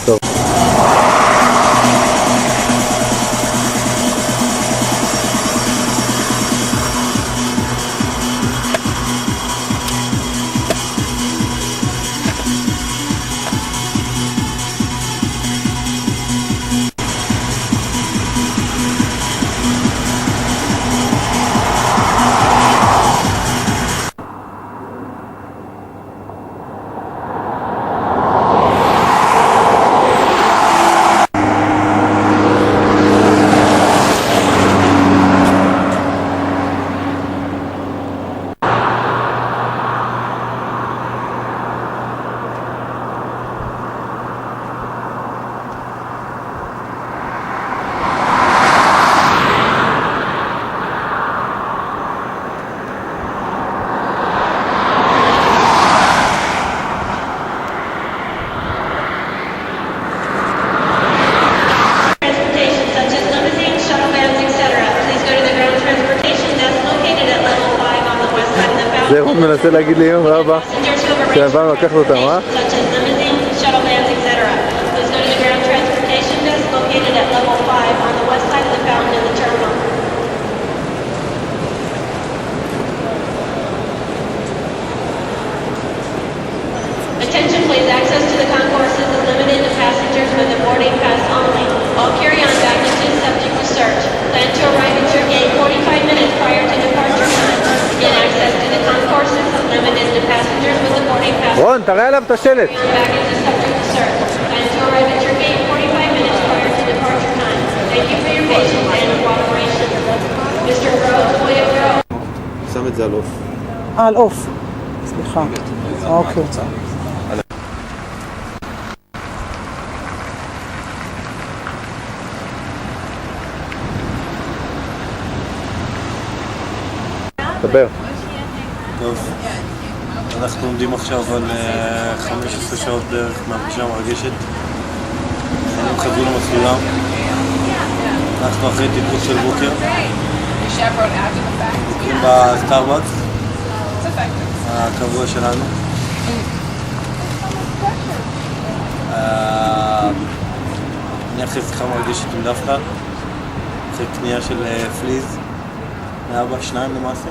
טוב. זה הוא מנסה להגיד לי יום רבה שהבא לקחת אותם, אה? Attention please, access to the concourses is limited to passengers with a boarding pass only. All carry-on baggage is subject to search. Plan to arrive at your gate 45 minutes prior to departure time. Again, access to the concourses is limited to passengers with a boarding pass. רון, תראה עליו את השלט. Carry-on baggage is subject to search. Plan to arrive at your gate 45 minutes prior to departure time. Thank you for your patience and cooperation. Mr. Rhodes, William Rhodes. שם את זה על אוף. על אוף. סליחה. אוקיי. דבר. טוב, אנחנו עומדים עכשיו על 15 שעות דרך מהפגישה המרגשת. אנחנו חזרו למסלולם. אנחנו אחרי טיפוס של בוקר. בוקרים בסטארבקס הקבוע שלנו. אני אחרי שיחה מרגשת עם דווקא, אחרי קנייה של פליז מאבא, 2 למעשה.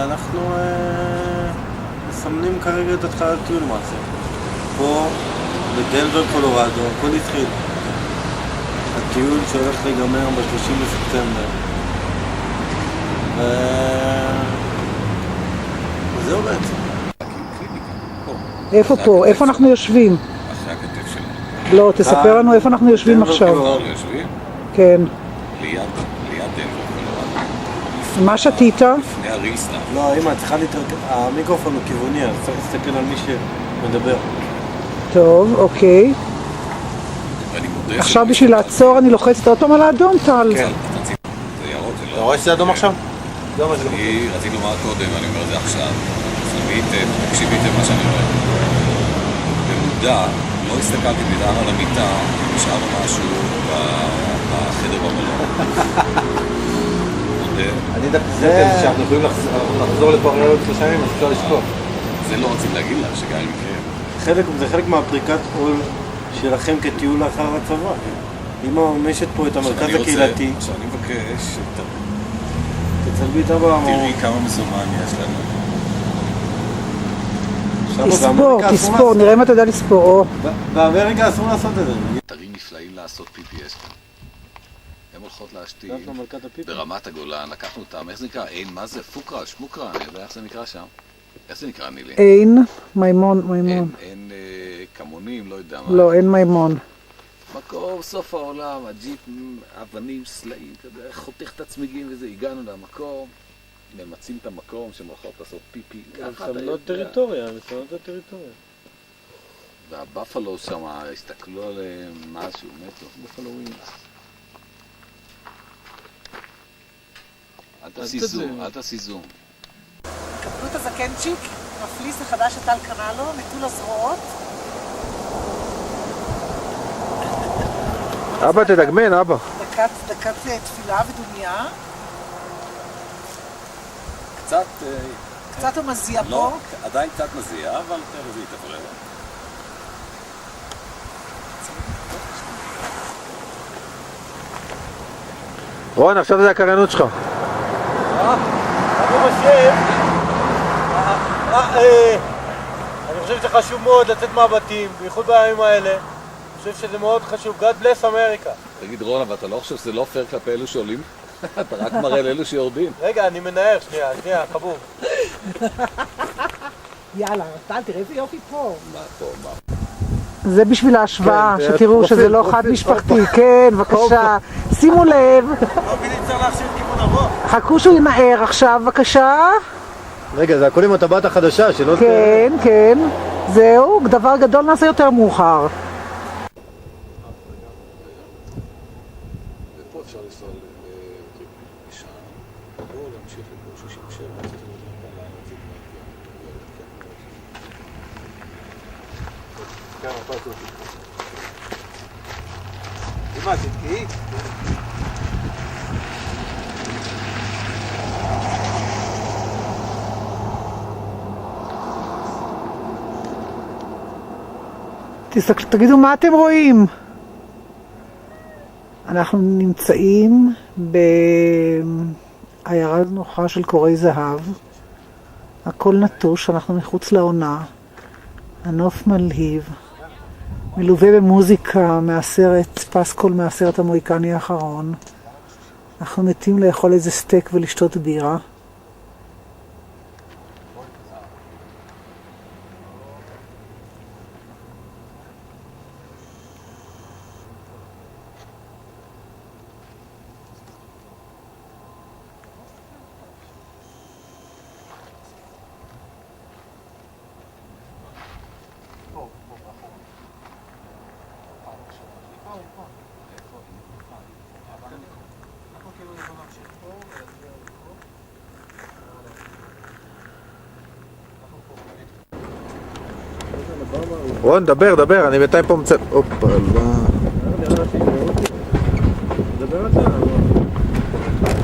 אנחנו מסמנים כרגע את התחלת טיול למעשה. פה בדנבר קולורדו, הכל התחיל. הטיול שהולך להיגמר ב-30 בספטמבר. וזהו בעצם. איפה פה? איפה אנחנו יושבים? אחרי הכתף שלנו. לא, תספר לנו איפה אנחנו יושבים עכשיו. יושבים? כן. ליד דנבר קולורדו. מה שתית? לפני הריסטארט. לא, אמא, צריכה להתרכז. המיקרופון הוא כיווני, אז צריך להסתכל על מי שמדבר. טוב, אוקיי. ואני מודה עכשיו בשביל לעצור אני לוחצת עוד פעם על האדום, טל. כן, זה ירוק, זה אתה לא... רואה שזה אדום עכשיו? אני רציתי לומר קודם, אני אומר את זה עכשיו. שמי היטב, תקשיבי היטב מה שאני אומר. במודע, לא הסתכלתי בדער על המיטה, נשאר משהו בחדר במלון. אני דווקא שאנחנו יכולים לחזור לפה אחרי עוד 3 ימים, אז אפשר לשכוח. זה לא רציתי להגיד לה, שגם אם יקרה. זה חלק מהפריקת עול שלכם כטיול לאחר הצבא. אמא מממשת פה את המרכז הקהילתי. עכשיו אני מבקש תצלבי את אבא. תראי כמה מזומן יש לנו. תספור, נראה אם אתה יודע לספור. באמריקה אסור לעשות את זה. אתרים נפלאים לעשות PPS כאן. הן הולכות להשתין ברמת הגולן, לקחנו אותם, איך זה נקרא? אין, מה זה? פוקרה, שמוקרה, אני יודע איך זה נקרא שם. איך זה נקרא, נילי? אין, מימון. אין כמונים, לא יודע מה. לא, אין מימון. מקום, סוף העולם, הג'יפ, אבנים, סלעים, חותך את הצמיגים וזה, הגענו למקום, ממצים את המקום שהן הולכות לעשות פיפי. מסמנות טריטוריה. והבפלו שם, הסתכלו עליהם, משהו, מתו. בפלואים. אל תסיזו. קבלו את הזקנצ'יק, מפליס החדש שטל קנה לו, נטול הזרועות. אבא, תדגמן, אבא. דקת תפילה ודומיה. קצת הוא מזיע פה. לא, עדיין קצת מזיע, אבל תכף זה יתעבר. רון, עכשיו זה הקריינות שלך. אני חושב שחשוב מאוד לצאת מהבתים, בייחוד בימים האלה. אני חושב שזה מאוד חשוב. God bless America. תגיד רון, אבל אתה לא חושב שזה לא פייר כלפי אלו שעולים? אתה רק מראה לאלו שיורדים. רגע, אני מנער, שנייה, חבוב. יאללה, טל, תראה איזה יופי פה. מה פה, מה? זה בשביל ההשוואה, כן, שתראו שזה לא חד משפחתי. כן, בבקשה. שימו לב. לא מבינים, צריך להחשיב כיוון ארוך. חכו שהוא ינער עכשיו, בבקשה. רגע, זה הכל עם הטבעת החדשה, שלא... כן, כן. זהו, דבר גדול נעשה יותר מאוחר. ופה אפשר לנסוע לשעה, או להמשיך לפה 67, אמא, תתקעי. תגידו מה אתם רואים. אנחנו נמצאים בעיירה נוחה של קורי זהב. הכל נטוש, אנחנו מחוץ לעונה. הנוף מלהיב. מלווה במוזיקה מהסרט, פסקול מהסרט המוהיקני האחרון. אנחנו מתים לאכול איזה סטייק ולשתות בירה. רון, דבר, אני בינתיים פה מצא... הופה, לא...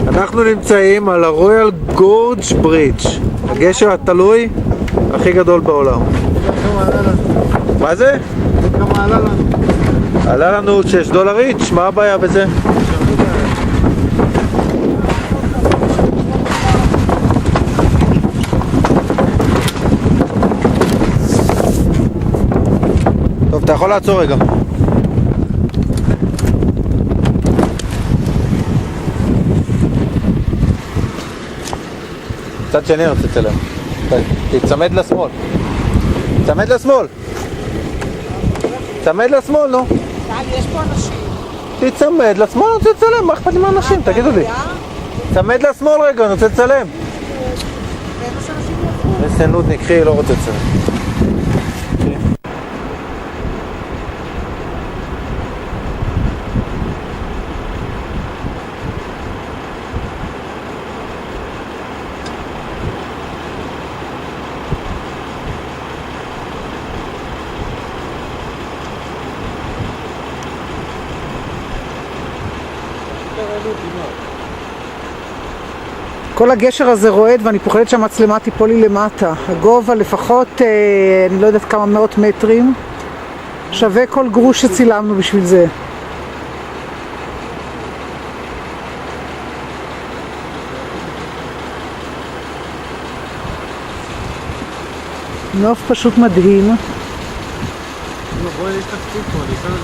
אנחנו נמצאים על הרויאל גורג' ברידג', הגשר התלוי הכי גדול בעולם. מה זה? כמה עלה לנו? עלה לנו $6 איץ', מה הבעיה בזה? טוב, אתה יכול לעצור רגע. צד שני אני רוצה לצלם. תצמד לשמאל. צמד לשמאל. צמד לשמאל, נו. טל, יש פה אנשים. תצמד לשמאל, אני רוצה לצלם. מה אכפת לי מהאנשים? תגידו לי. צמד לשמאל רגע, אני רוצה לצלם. איזה נודניק, קחי, לא רוצה לצלם. כל הגשר הזה רועד ואני פוחדת שהמצלמה תיפול לי למטה. הגובה לפחות, אני לא יודעת כמה מאות מטרים. שווה כל גרוש שצילמנו בשביל זה. נוף פשוט מדהים. בואי, יש תקציב פה, אני אשאל את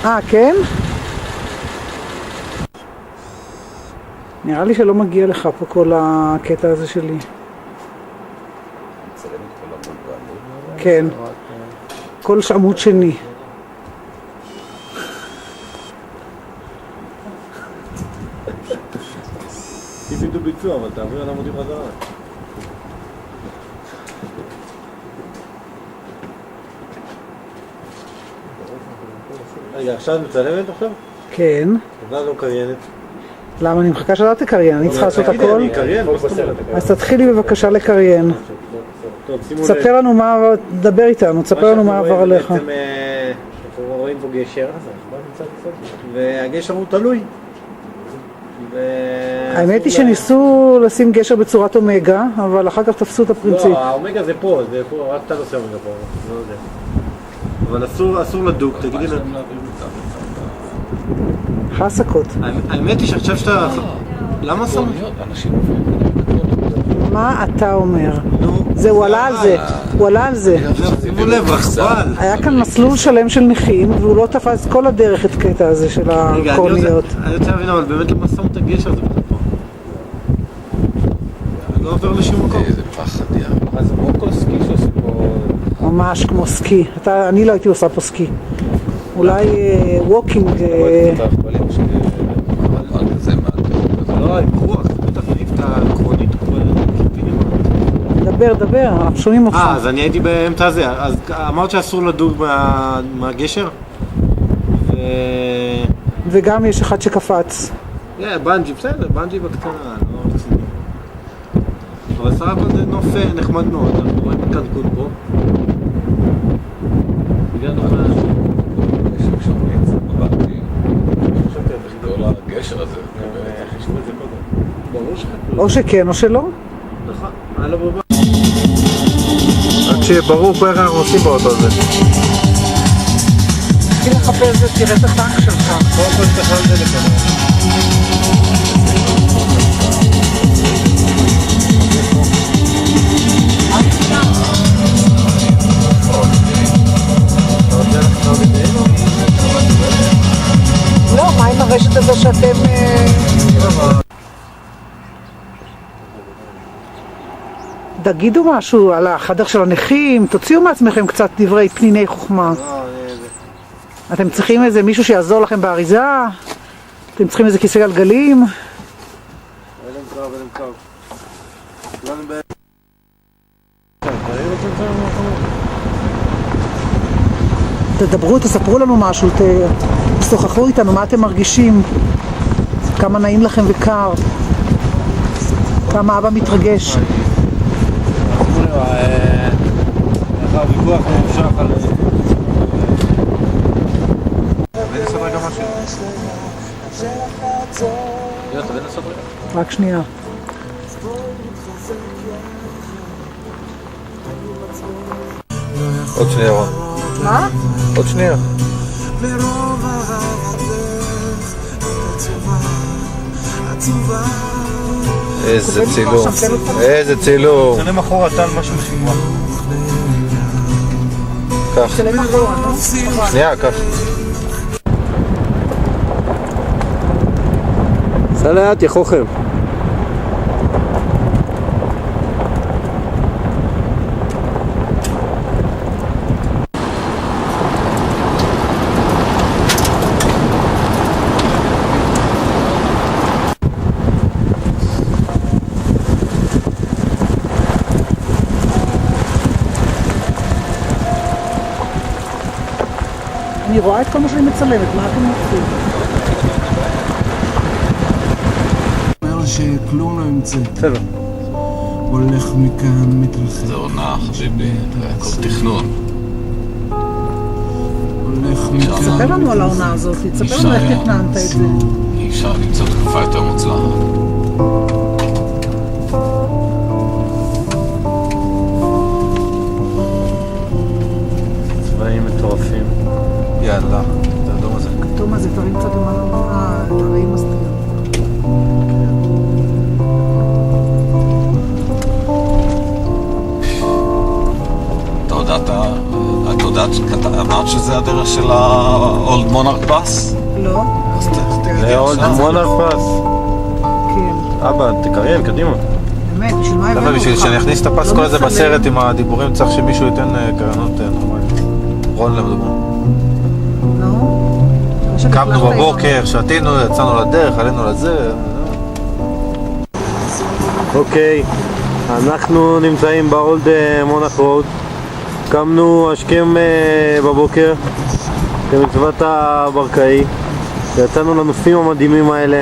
תקציב. כן? נראה לי שלא מגיע לך פה כל הקטע הזה שלי. כן. כל עמוד שני. תביאו ביצוע, אבל תעביר על עמודים חזרה. רגע, עכשיו מצלמת עכשיו? כן. אז לא קריינת. למה? אני מחכה שאתה תקריין, אני צריכה לעשות הכל. אני קריין, אז תתחילי בבקשה לקריין. טוב, שימו לב. תספר לנו מה, דבר איתנו, תספר לנו מה עבר עליך. בעצם אנחנו רואים פה גשר, והגשר הוא תלוי. האמת היא שניסו לשים גשר בצורת אומגה, אבל אחר כך תפסו את הפרינציפ. לא, האומגה זה פה, רק אתה עושה אומגה פה, לא יודע. אבל אסור לדוק, תגידי לנו. חסקות. האמת היא שעכשיו שאתה... למה שמו? אנשים עוברים. מה אתה אומר? זה, הוא עלה על זה, הוא עלה על זה. שימו לב, רכבל. היה כאן מסלול שלם של נכים, והוא לא תפס כל הדרך את הקטע הזה של הקורניות. אני רוצה להבין, אבל באמת למה שמו את הגשר הזה פה? לא עובר לשום מקום. איזה פחד ים. אז זה כמו כל סקי שעושים פה... ממש כמו סקי. אני לא הייתי עושה פה סקי. אולי ווקינג. זה מה? לא, עם רוח, זה בטח מעיף את הקרונית. דבר, אנחנו שומעים אותך. אז אני הייתי באמצע זה, אז אמרת שאסור לדוג מהגשר? וגם יש אחד שקפץ. בנג'י, בסדר, בנג'י בקטנה, לא רציני. אבל סך הכל זה נוף נחמד מאוד, אנחנו רואים את קנקון פה. הגענו מה... יש שם נצא בבתי. כל הגשר הזה. חישבו את זה קודם. ברור שחקלו. או שכן או שלא. נכון, היה לו בבא. רק שיהיה ברור פה איך אנחנו עושים באותו הזה. תתחיל לחפש ותראה את הטנק שלך. קודם כל שתכלל זה לכאן. לא, מה עם הרשת הזו שאתם... תגידו משהו על החדר של הנכים, תוציאו מעצמכם קצת דברי פניני חוכמה. אתם צריכים איזה מישהו שיעזור לכם באריזה? אתם צריכים איזה כיסא גלגלים? תדברו, תספרו לנו משהו, תשוחחו איתנו, מה אתם מרגישים? כמה נעים לכם וקר? כמה אבא מתרגש? הוויכוח נמשך על... בן עשר רגע משהו. יוטה, בן עשר רגע. רק שנייה. עוד שנייה רון. מה? עוד שנייה. איזה צילום. איזה צילום. צלם אחורה טל משהו משמוע. כך. צלם אחורה, לא? שנייה, כך. סלט, יחוכם. אני רואה את כל מה שאני מצלמת, מה אתם עושים? אומר שכלום לא ימצא, בסדר. הולך מכאן, מתרחק. זה עונה, חביבי, הכל תכנון. הולך תספר מכאן, לנו על העונה הזאת, תספר לנו איך תכננת את זה. אי אפשר למצוא תקופה יותר מוצלחת. צבעים מטורפים. יאללה, זה האדום הזה. הכתום הזה, תרים קצת למעלה, תרים מסתיר. את יודעת, אמרת שזה הדרך של האולד מונארק פאס? לא? זה עוד מונארק פאס. כן. אבא, תקריין, קדימה. באמת, בשביל מה הבאנו למה, אותך? בשביל שאני אכניס את הפסקול הזה בסרט עם הדיבורים צריך שמישהו ייתן קריינות נורמלית. רון לדוגמה. נו? קמנו בבוקר, שתינו, יצאנו לדרך, עלינו לזה. אוקיי, אנחנו נמצאים באולד מונארק רוד. קמנו השכם בבוקר כמצוות הברקאי. יצאנו לנופים המדהימים האלה.